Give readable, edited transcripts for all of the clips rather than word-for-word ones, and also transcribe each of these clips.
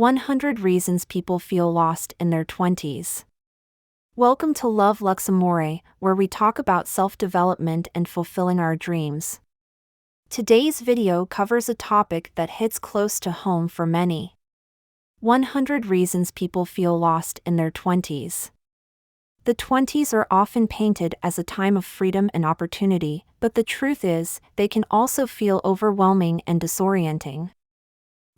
100 Reasons People Feel Lost in Their Twenties. Welcome to Luxe Amore, where we talk about self-development and fulfilling our dreams. Today's video covers a topic that hits close to home for many. 100 Reasons People Feel Lost in Their Twenties. The 20s are often painted as a time of freedom and opportunity, but the truth is, they can also feel overwhelming and disorienting.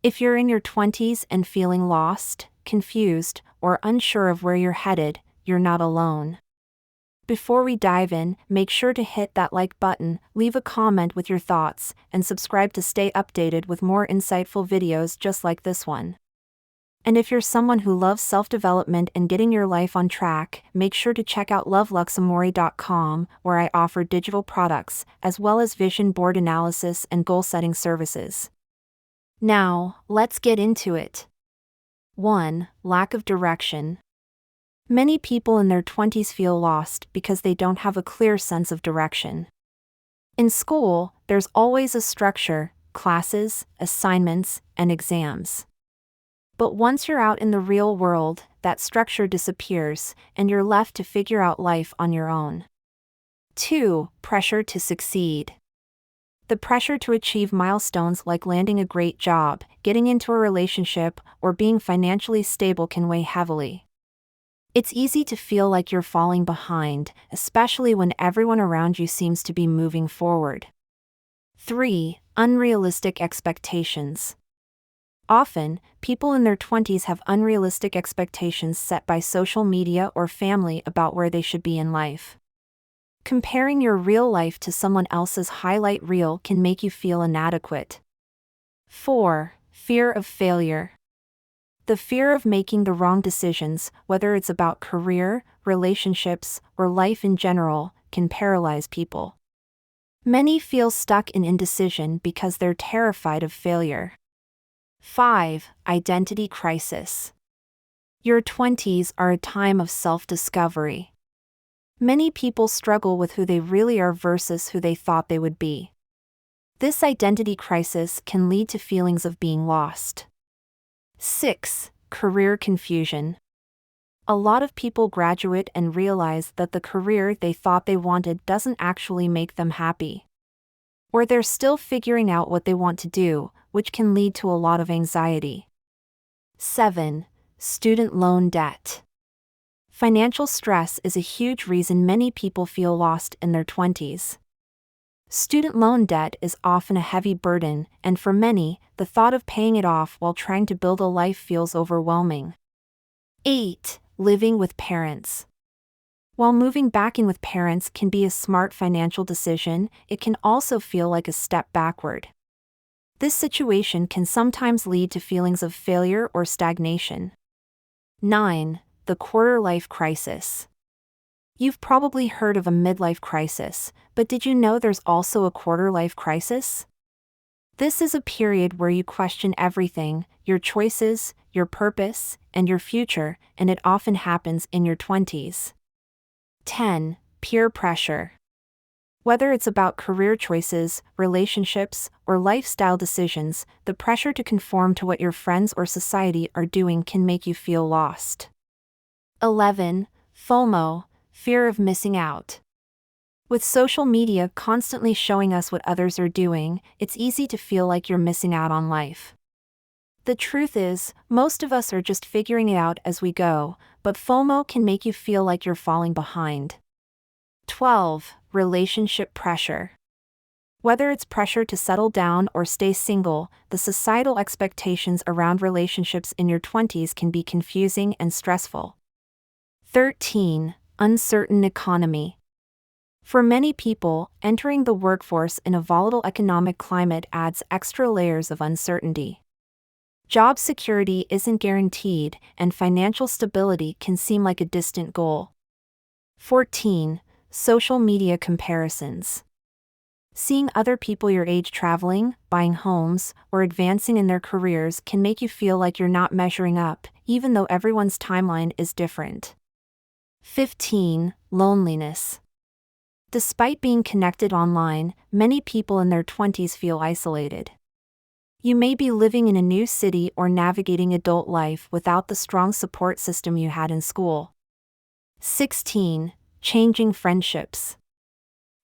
If you're in your 20s and feeling lost, confused, or unsure of where you're headed, you're not alone. Before we dive in, make sure to hit that like button, leave a comment with your thoughts, and subscribe to stay updated with more insightful videos just like this one. And if you're someone who loves self-development and getting your life on track, make sure to check out luxeamore.com, where I offer digital products, as well as vision board analysis and goal-setting services. Now, let's get into it. 1. Lack of direction. Many people in their 20s feel lost because they don't have a clear sense of direction. In school, there's always a structure, classes, assignments, and exams. But once you're out in the real world, that structure disappears, and you're left to figure out life on your own. 2. Pressure to succeed. The pressure to achieve milestones like landing a great job, getting into a relationship, or being financially stable can weigh heavily. It's easy to feel like you're falling behind, especially when everyone around you seems to be moving forward. 3. Unrealistic expectations. Often, people in their 20s have unrealistic expectations set by social media or family about where they should be in life. Comparing your real life to someone else's highlight reel can make you feel inadequate. 4. Fear of failure. The fear of making the wrong decisions, whether it's about career, relationships, or life in general, can paralyze people. Many feel stuck in indecision because they're terrified of failure. 5. Identity crisis. Your 20s are a time of self-discovery. Many people struggle with who they really are versus who they thought they would be. This identity crisis can lead to feelings of being lost. 6. Career confusion. A lot of people graduate and realize that the career they thought they wanted doesn't actually make them happy. Or they're still figuring out what they want to do, which can lead to a lot of anxiety. 7. Student loan debt. Financial stress is a huge reason many people feel lost in their 20s. Student loan debt is often a heavy burden, and for many, the thought of paying it off while trying to build a life feels overwhelming. 8. Living with parents. While moving back in with parents can be a smart financial decision, it can also feel like a step backward. This situation can sometimes lead to feelings of failure or stagnation. 9. The quarter-life crisis. You've probably heard of a midlife crisis, but did you know there's also a quarter-life crisis? This is a period where you question everything, your choices, your purpose, and your future, and it often happens in your 20s. 10. Peer pressure. Whether it's about career choices, relationships, or lifestyle decisions, the pressure to conform to what your friends or society are doing can make you feel lost. 11. FOMO, fear of missing out. With social media constantly showing us what others are doing, it's easy to feel like you're missing out on life. The truth is, most of us are just figuring it out as we go, but FOMO can make you feel like you're falling behind. 12. Relationship pressure. Whether it's pressure to settle down or stay single, the societal expectations around relationships in your 20s can be confusing and stressful. 13. Uncertain economy. For many people, entering the workforce in a volatile economic climate adds extra layers of uncertainty. Job security isn't guaranteed, and financial stability can seem like a distant goal. 14. Social media comparisons. Seeing other people your age traveling, buying homes, or advancing in their careers can make you feel like you're not measuring up, even though everyone's timeline is different. 15. Loneliness. Despite being connected online, many people in their 20s feel isolated. You may be living in a new city or navigating adult life without the strong support system you had in school. 16. Changing friendships.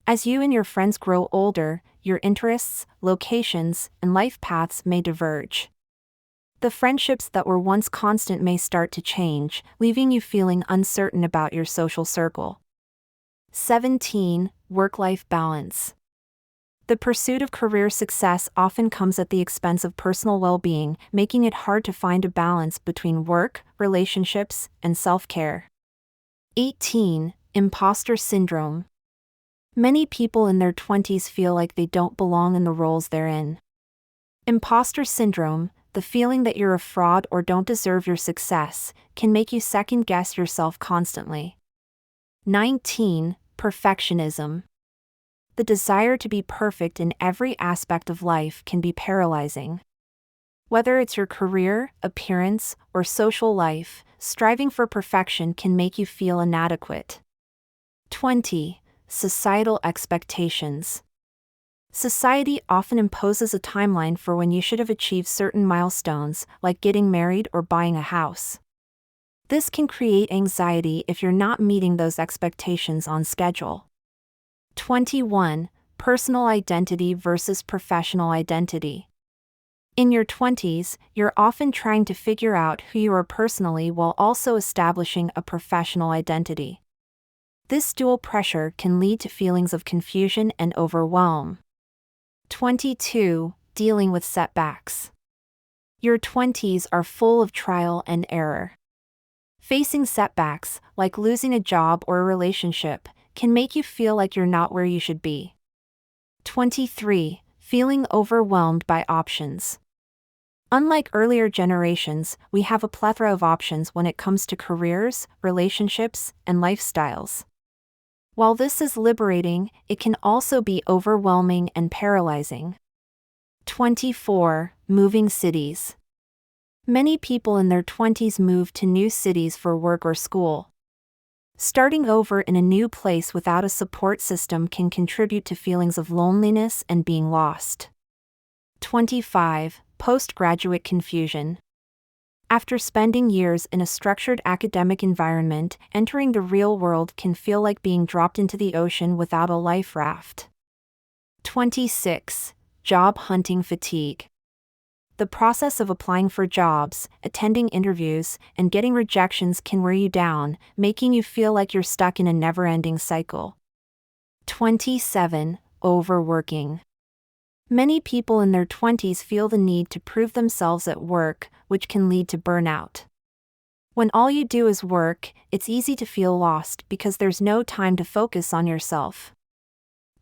As you and your friends grow older, your interests, locations, and life paths may diverge. The friendships that were once constant may start to change, leaving you feeling uncertain about your social circle. 17. Work-life balance. The pursuit of career success often comes at the expense of personal well-being, making it hard to find a balance between work, relationships, and self-care. 18. Imposter syndrome. Many people in their 20s feel like they don't belong in the roles they're in. Imposter syndrome, the feeling that you're a fraud or don't deserve your success, can make you second-guess yourself constantly. 19. Perfectionism. The desire to be perfect in every aspect of life can be paralyzing. Whether it's your career, appearance, or social life, striving for perfection can make you feel inadequate. 20. Societal expectations. Society often imposes a timeline for when you should have achieved certain milestones, like getting married or buying a house. This can create anxiety if you're not meeting those expectations on schedule. 21. Personal identity versus professional identity. In your 20s, you're often trying to figure out who you are personally while also establishing a professional identity. This dual pressure can lead to feelings of confusion and overwhelm. 22. Dealing with setbacks. Your 20s are full of trial and error. Facing setbacks, like losing a job or a relationship, can make you feel like you're not where you should be. 23. Feeling overwhelmed by options. Unlike earlier generations, we have a plethora of options when it comes to careers, relationships, and lifestyles. While this is liberating, it can also be overwhelming and paralyzing. 24. Moving cities. Many people in their 20s move to new cities for work or school. Starting over in a new place without a support system can contribute to feelings of loneliness and being lost. 25. Postgraduate confusion. After spending years in a structured academic environment, entering the real world can feel like being dropped into the ocean without a life raft. 26. Job hunting fatigue. The process of applying for jobs, attending interviews, and getting rejections can wear you down, making you feel like you're stuck in a never-ending cycle. 27. Overworking. Many people in their 20s feel the need to prove themselves at work, which can lead to burnout. When all you do is work, it's easy to feel lost because there's no time to focus on yourself.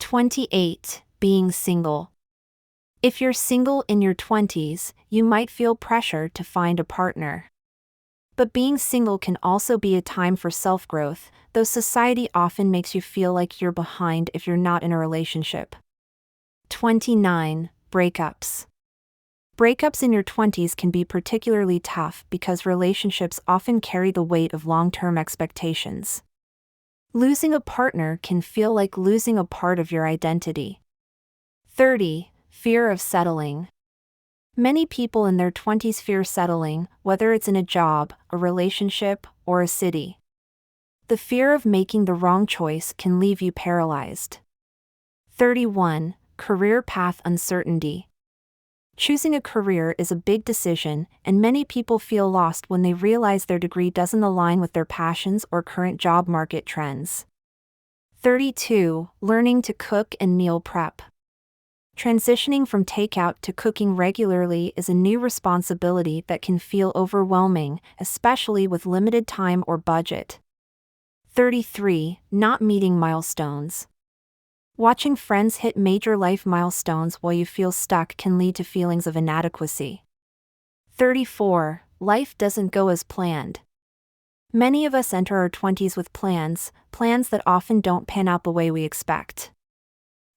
28. Being single. If you're single in your 20s, you might feel pressure to find a partner. But being single can also be a time for self-growth, though society often makes you feel like you're behind if you're not in a relationship. 29. Breakups. Breakups in your 20s can be particularly tough because relationships often carry the weight of long-term expectations. Losing a partner can feel like losing a part of your identity. 30. Fear of settling. Many people in their 20s fear settling, whether it's in a job, a relationship, or a city. The fear of making the wrong choice can leave you paralyzed. 31. Career path uncertainty. Choosing a career is a big decision, and many people feel lost when they realize their degree doesn't align with their passions or current job market trends. 32. Learning to cook and meal prep. Transitioning from takeout to cooking regularly is a new responsibility that can feel overwhelming, especially with limited time or budget. 33. Not meeting milestones. Watching friends hit major life milestones while you feel stuck can lead to feelings of inadequacy. 34. Life doesn't go as planned. Many of us enter our 20s with plans that often don't pan out the way we expect.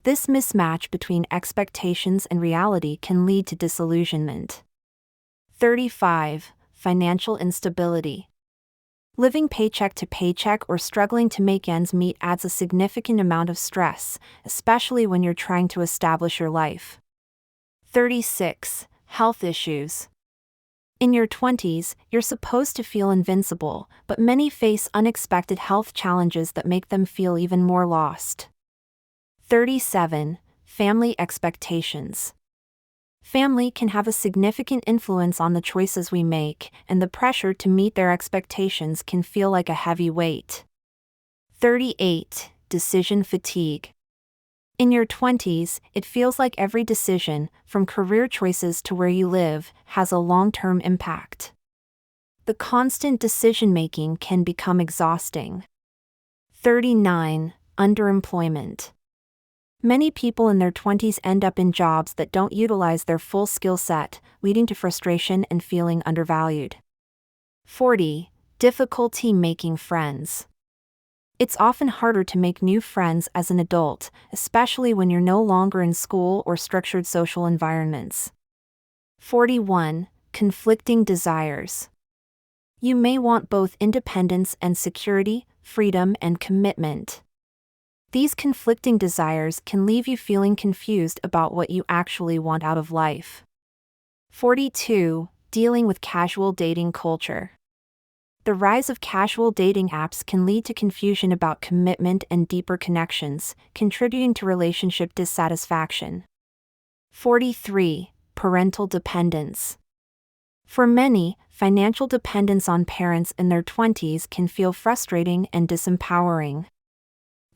This mismatch between expectations and reality can lead to disillusionment. 35. Financial instability. Living paycheck to paycheck or struggling to make ends meet adds a significant amount of stress, especially when you're trying to establish your life. 36. Health issues. In your 20s, you're supposed to feel invincible, but many face unexpected health challenges that make them feel even more lost. 37. Family expectations. Family can have a significant influence on the choices we make, and the pressure to meet their expectations can feel like a heavy weight. 38. Decision fatigue. In your 20s, it feels like every decision, from career choices to where you live, has a long-term impact. The constant decision-making can become exhausting. 39. Underemployment. Many people in their 20s end up in jobs that don't utilize their full skill set, leading to frustration and feeling undervalued. 40. Difficulty making friends. It's often harder to make new friends as an adult, especially when you're no longer in school or structured social environments. 41. Conflicting desires. You may want both independence and security, freedom and commitment. These conflicting desires can leave you feeling confused about what you actually want out of life. 42. Dealing with casual dating culture. The rise of casual dating apps can lead to confusion about commitment and deeper connections, contributing to relationship dissatisfaction. 43. Parental dependence. For many, financial dependence on parents in their 20s can feel frustrating and disempowering.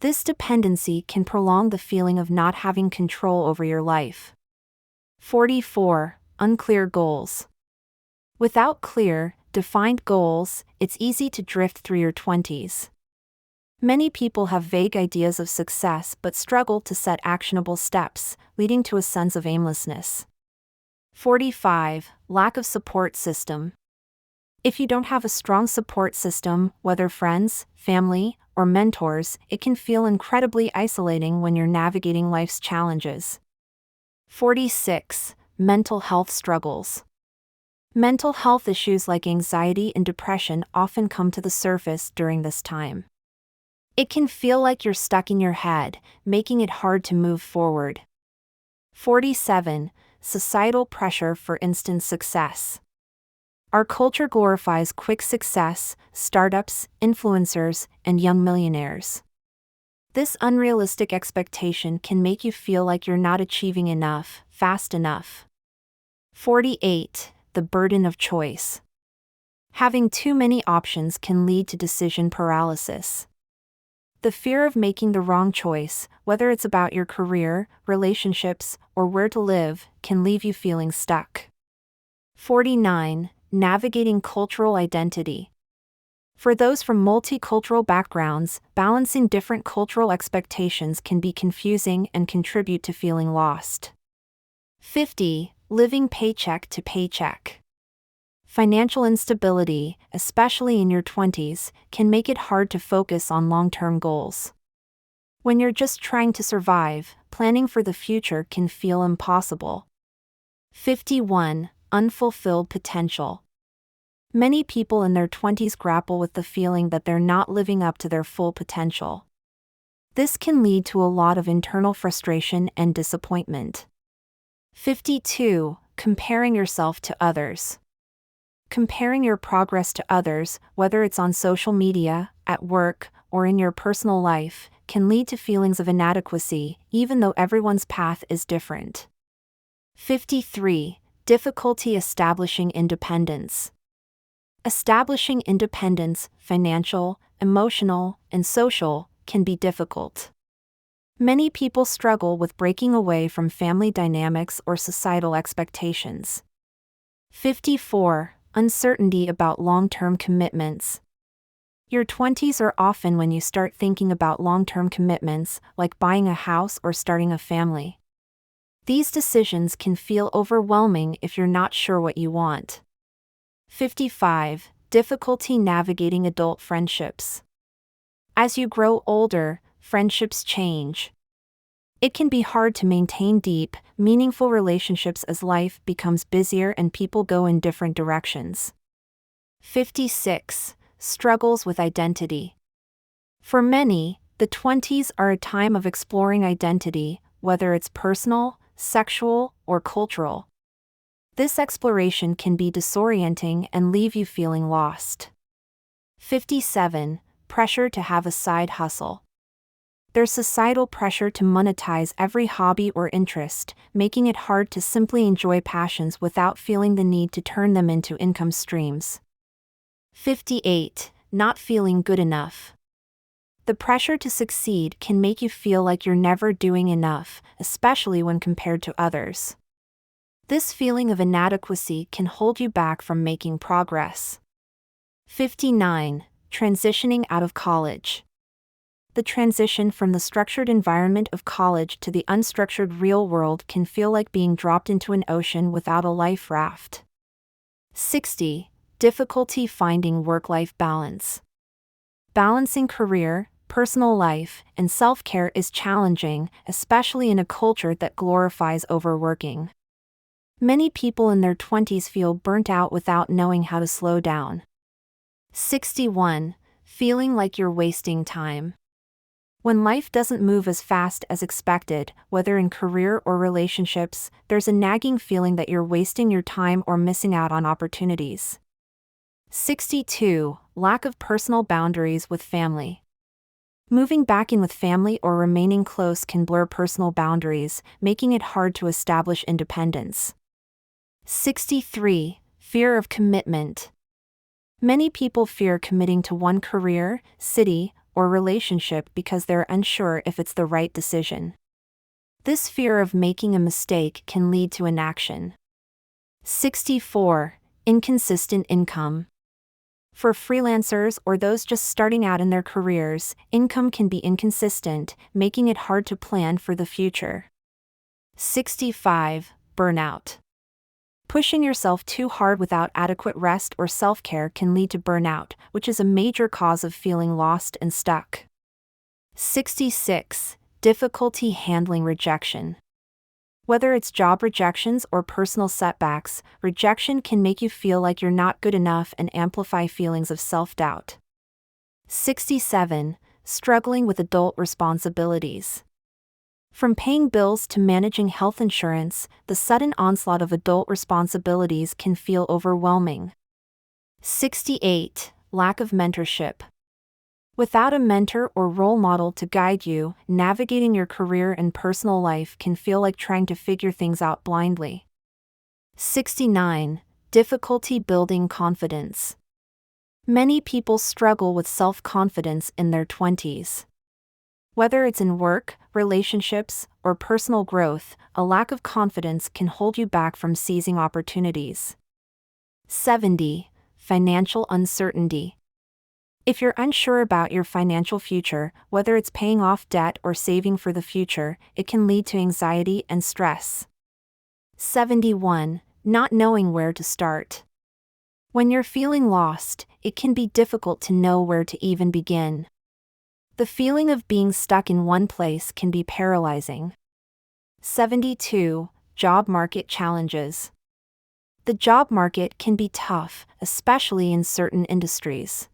This dependency can prolong the feeling of not having control over your life. 44. Unclear goals. Without clear, defined goals, it's easy to drift through your 20s. Many people have vague ideas of success but struggle to set actionable steps, leading to a sense of aimlessness. 45. Lack of support system. If you don't have a strong support system, whether friends, family, or mentors, it can feel incredibly isolating when you're navigating life's challenges. 46. Mental health struggles. Mental health issues like anxiety and depression often come to the surface during this time. It can feel like you're stuck in your head, making it hard to move forward. 47. Societal pressure for instant success. Our culture glorifies quick success, startups, influencers, and young millionaires. This unrealistic expectation can make you feel like you're not achieving enough, fast enough. 48. The burden of choice. Having too many options can lead to decision paralysis. The fear of making the wrong choice, whether it's about your career, relationships, or where to live, can leave you feeling stuck. 49. Navigating cultural identity. For those from multicultural backgrounds, balancing different cultural expectations can be confusing and contribute to feeling lost. 50. Living paycheck to paycheck. Financial instability, especially in your 20s, can make it hard to focus on long-term goals. When you're just trying to survive, planning for the future can feel impossible. 51. Unfulfilled potential. Many people in their 20s grapple with the feeling that they're not living up to their full potential. This can lead to a lot of internal frustration and disappointment. 52. Comparing yourself to others. Comparing your progress to others, whether it's on social media, at work, or in your personal life, can lead to feelings of inadequacy, even though everyone's path is different. 53. Difficulty establishing independence. Establishing independence, financial, emotional, and social, can be difficult. Many people struggle with breaking away from family dynamics or societal expectations. 54. Uncertainty about long-term commitments. Your 20s are often when you start thinking about long-term commitments, like buying a house or starting a family. These decisions can feel overwhelming if you're not sure what you want. 55. Difficulty navigating adult friendships. As you grow older, friendships change. It can be hard to maintain deep, meaningful relationships as life becomes busier and people go in different directions. 56. Struggles with identity. For many, the 20s are a time of exploring identity, whether it's personal, sexual, or cultural. This exploration can be disorienting and leave you feeling lost. 57. Pressure to have a side hustle. There's societal pressure to monetize every hobby or interest, making it hard to simply enjoy passions without feeling the need to turn them into income streams. 58. Not feeling good enough. The pressure to succeed can make you feel like you're never doing enough, especially when compared to others. This feeling of inadequacy can hold you back from making progress. 59. Transitioning out of college. The transition from the structured environment of college to the unstructured real world can feel like being dropped into an ocean without a life raft. 60. Difficulty finding work-life balance. Balancing career, personal life, and self-care is challenging, especially in a culture that glorifies overworking. Many people in their 20s feel burnt out without knowing how to slow down. 61. Feeling like you're wasting time. When life doesn't move as fast as expected, whether in career or relationships, there's a nagging feeling that you're wasting your time or missing out on opportunities. 62. Lack of personal boundaries with family. Moving back in with family or remaining close can blur personal boundaries, making it hard to establish independence. 63. Fear of commitment. Many people fear committing to one career, city, or relationship because they're unsure if it's the right decision. This fear of making a mistake can lead to inaction. 64. Inconsistent income. For freelancers or those just starting out in their careers, income can be inconsistent, making it hard to plan for the future. 65. Burnout. Pushing yourself too hard without adequate rest or self-care can lead to burnout, which is a major cause of feeling lost and stuck. 66. Difficulty handling rejection. Whether it's job rejections or personal setbacks, rejection can make you feel like you're not good enough and amplify feelings of self-doubt. 67. Struggling with adult responsibilities. From paying bills to managing health insurance, the sudden onslaught of adult responsibilities can feel overwhelming. 68. Lack of mentorship. Without a mentor or role model to guide you, navigating your career and personal life can feel like trying to figure things out blindly. 69. Difficulty building confidence. Many people struggle with self-confidence in their 20s. Whether it's in work, relationships, or personal growth, a lack of confidence can hold you back from seizing opportunities. 70. Financial uncertainty. If you're unsure about your financial future, whether it's paying off debt or saving for the future, it can lead to anxiety and stress. 71. Not knowing where to start. When you're feeling lost, it can be difficult to know where to even begin. The feeling of being stuck in one place can be paralyzing. 72. Job market challenges. The job market can be tough, especially in certain industries.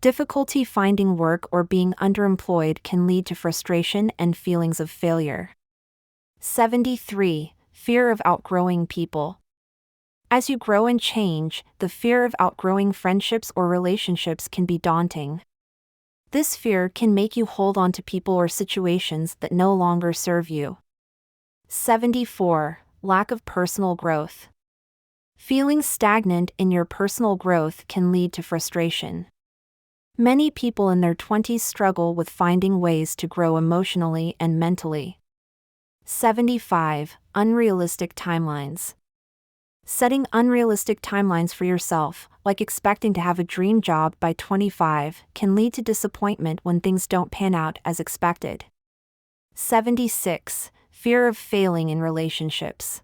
Difficulty finding work or being underemployed can lead to frustration and feelings of failure. 73. Fear of outgrowing people. As you grow and change, the fear of outgrowing friendships or relationships can be daunting. This fear can make you hold on to people or situations that no longer serve you. 74. Lack of personal growth. Feeling stagnant in your personal growth can lead to frustration. Many people in their 20s struggle with finding ways to grow emotionally and mentally. 75. Unrealistic timelines. Setting unrealistic timelines for yourself, like expecting to have a dream job by 25, can lead to disappointment when things don't pan out as expected. 76. Fear of failing in relationships.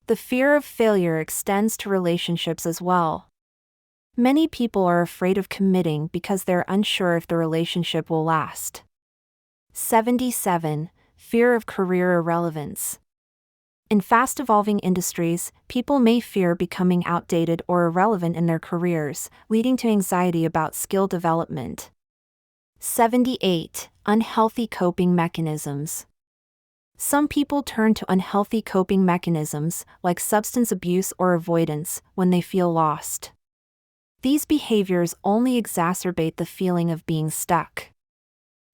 The fear of failure extends to relationships as well. Many people are afraid of committing because they're unsure if the relationship will last. 77. Fear of career irrelevance. In fast-evolving industries, people may fear becoming outdated or irrelevant in their careers, leading to anxiety about skill development. 78. Unhealthy coping mechanisms. Some people turn to unhealthy coping mechanisms like substance abuse or avoidance when they feel lost. These behaviors only exacerbate the feeling of being stuck.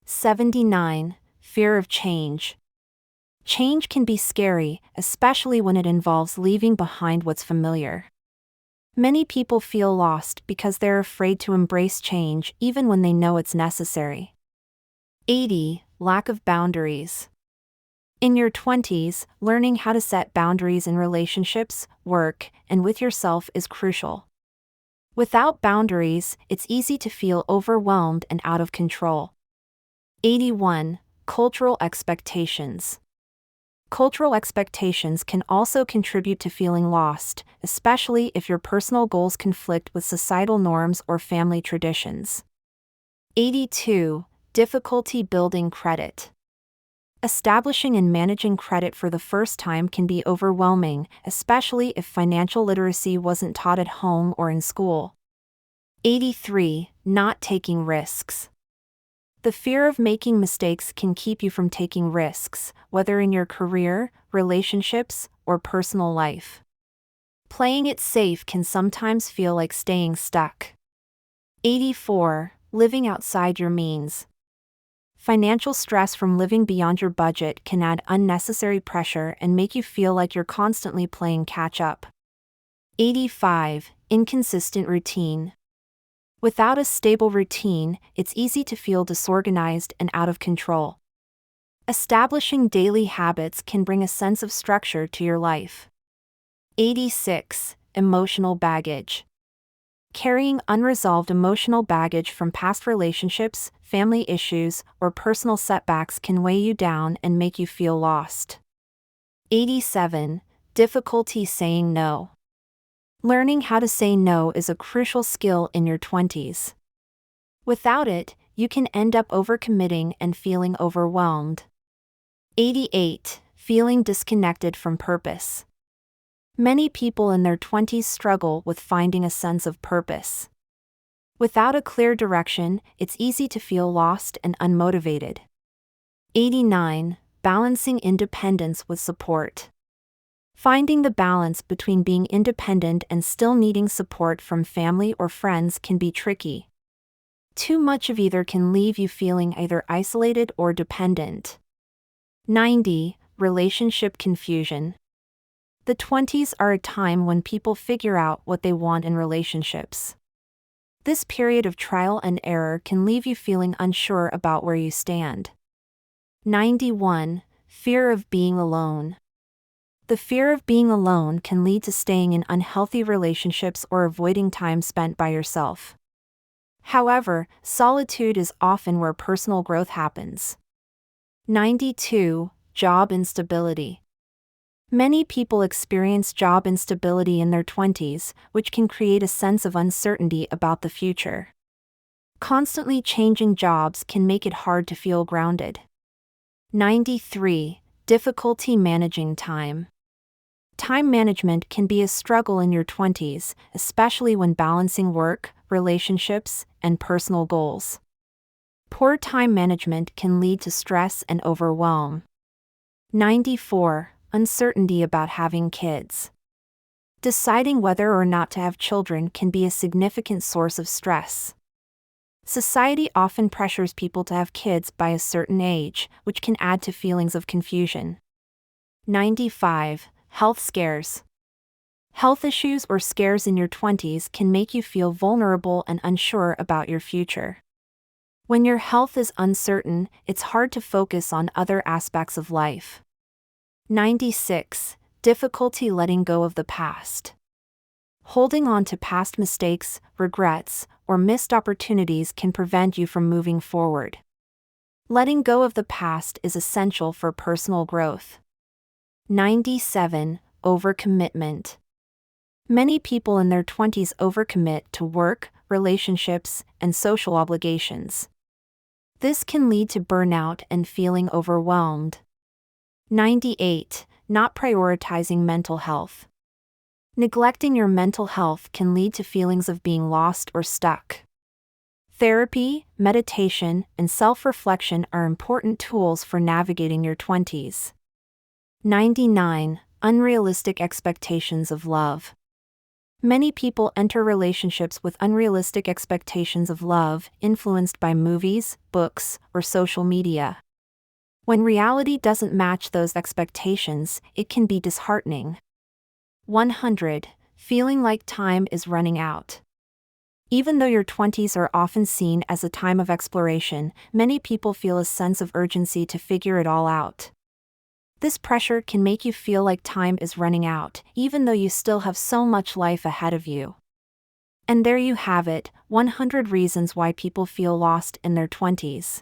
79. Fear of change. Change can be scary, especially when it involves leaving behind what's familiar. Many people feel lost because they're afraid to embrace change even when they know it's necessary. 80. Lack of boundaries. In your 20s, learning how to set boundaries in relationships, work, and with yourself is crucial. Without boundaries, it's easy to feel overwhelmed and out of control. 81. Cultural expectations. Cultural expectations can also contribute to feeling lost, especially if your personal goals conflict with societal norms or family traditions. 82. Difficulty building credit. Establishing and managing credit for the first time can be overwhelming, especially if financial literacy wasn't taught at home or in school. 83. Not taking risks. The fear of making mistakes can keep you from taking risks, whether in your career, relationships, or personal life. Playing it safe can sometimes feel like staying stuck. 84. Living outside your means. Financial stress from living beyond your budget can add unnecessary pressure and make you feel like you're constantly playing catch-up. 85. Inconsistent routine. Without a stable routine, it's easy to feel disorganized and out of control. Establishing daily habits can bring a sense of structure to your life. 86. Emotional baggage. Carrying unresolved emotional baggage from past relationships, family issues, or personal setbacks can weigh you down and make you feel lost. 87. Difficulty saying no. Learning how to say no is a crucial skill in your 20s. Without it, you can end up overcommitting and feeling overwhelmed. 88. Feeling disconnected from purpose. Many people in their 20s struggle with finding a sense of purpose. Without a clear direction, it's easy to feel lost and unmotivated. 89. Balancing independence with support. Finding the balance between being independent and still needing support from family or friends can be tricky. Too much of either can leave you feeling either isolated or dependent. 90. Relationship confusion. The 20s are a time when people figure out what they want in relationships. This period of trial and error can leave you feeling unsure about where you stand. 91. Fear of being alone. The fear of being alone can lead to staying in unhealthy relationships or avoiding time spent by yourself. However, solitude is often where personal growth happens. 92. Job instability. Many people experience job instability in their 20s, which can create a sense of uncertainty about the future. Constantly changing jobs can make it hard to feel grounded. 93. Difficulty managing time. Time management can be a struggle in your 20s, especially when balancing work, relationships, and personal goals. Poor time management can lead to stress and overwhelm. 94. Uncertainty about having kids. Deciding whether or not to have children can be a significant source of stress. Society often pressures people to have kids by a certain age, which can add to feelings of confusion. 95. Health scares. Health issues or scares in your 20s can make you feel vulnerable and unsure about your future. When your health is uncertain, it's hard to focus on other aspects of life. 96. Difficulty letting go of the past. Holding on to past mistakes, regrets, or missed opportunities can prevent you from moving forward. Letting go of the past is essential for personal growth. 97. Overcommitment. Many people in their 20s overcommit to work, relationships, and social obligations. This can lead to burnout and feeling overwhelmed. 98. Not prioritizing mental health. Neglecting your mental health can lead to feelings of being lost or stuck. Therapy, meditation, and self-reflection are important tools for navigating your 20s. 99. Unrealistic expectations of love. Many people enter relationships with unrealistic expectations of love, influenced by movies, books, or social media. When reality doesn't match those expectations, it can be disheartening. 100. Feeling like time is running out. Even though your 20s are often seen as a time of exploration, many people feel a sense of urgency to figure it all out. This pressure can make you feel like time is running out, even though you still have so much life ahead of you. And there you have it, 100 reasons why people feel lost in their 20s.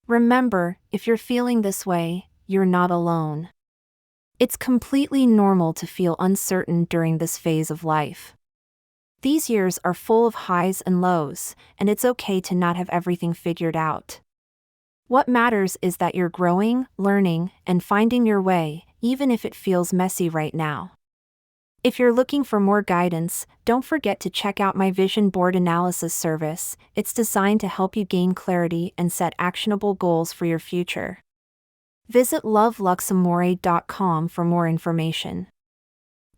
Remember, if you're feeling this way, you're not alone. It's completely normal to feel uncertain during this phase of life. These years are full of highs and lows, and it's okay to not have everything figured out. What matters is that you're growing, learning, and finding your way, even if it feels messy right now. If you're looking for more guidance, don't forget to check out my vision board analysis service. It's designed to help you gain clarity and set actionable goals for your future. Visit loveluxeamore.com for more information.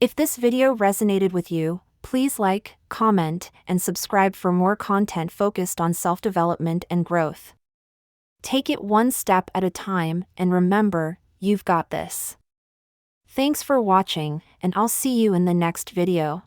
If this video resonated with you, please like, comment, and subscribe for more content focused on self-development and growth. Take it one step at a time, and remember, you've got this. Thanks for watching, and I'll see you in the next video.